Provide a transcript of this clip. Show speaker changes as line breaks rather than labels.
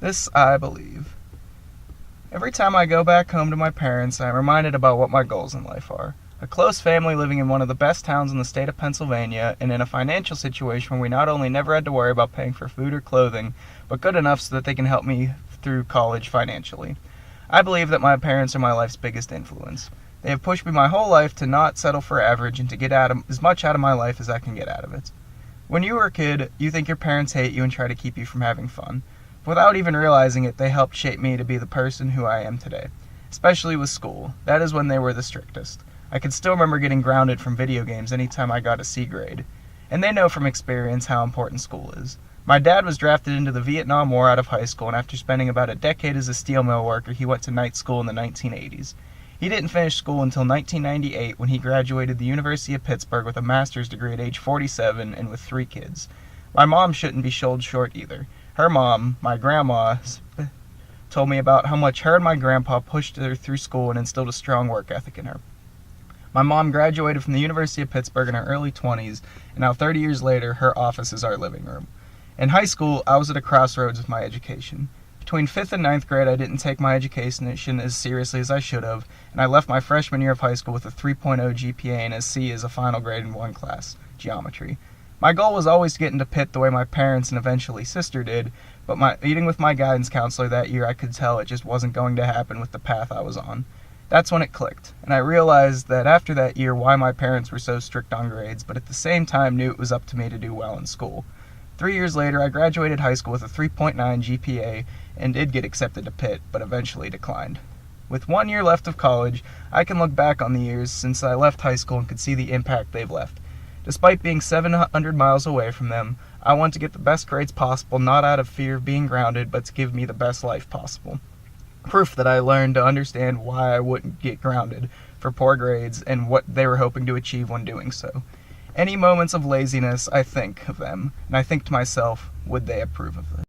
This I believe. Every time I go back home to my parents, I am reminded about what my goals in life are. A close family living in one of the best towns in the state of Pennsylvania, and in a financial situation where we not only never had to worry about paying for food or clothing, but good enough so that they can help me through college financially. I believe that my parents are my life's biggest influence. They have pushed me my whole life to not settle for average and to get as much out of my life as I can get out of it. When you were a kid, you think your parents hate you and try to keep you from having fun. Without even realizing it, they helped shape me to be the person who I am today. Especially with school. That is when they were the strictest. I can still remember getting grounded from video games anytime I got a C grade. And they know from experience how important school is. My dad was drafted into the Vietnam War out of high school, and after spending about a decade as a steel mill worker, he went to night school in the 1980s. He didn't finish school until 1998 when he graduated the University of Pittsburgh with a master's degree at age 47 and with 3 kids. My mom shouldn't be sold short either. Her mom, my grandma, told me about how much her and my grandpa pushed her through school and instilled a strong work ethic in her. My mom graduated from the University of Pittsburgh in her early 20s, and now 30 years later, her office is our living room. In high school, I was at a crossroads with my education. Between 5th and 9th grade, I didn't take my education as seriously as I should have, and I left my freshman year of high school with a 3.0 GPA and a C as a final grade in one class, geometry. My goal was always to get into Pitt the way my parents and eventually sister did, but meeting with my guidance counselor that year, I could tell it just wasn't going to happen with the path I was on. That's when it clicked, and I realized that after that year why my parents were so strict on grades, but at the same time knew it was up to me to do well in school. 3 years later, I graduated high school with a 3.9 GPA and did get accepted to Pitt, but eventually declined. With 1 year left of college, I can look back on the years since I left high school and could see the impact they've left. Despite being 700 miles away from them, I want to get the best grades possible, not out of fear of being grounded, but to give me the best life possible. Proof that I learned to understand why I wouldn't get grounded for poor grades and what they were hoping to achieve when doing so. Any moments of laziness, I think of them, and I think to myself, would they approve of this?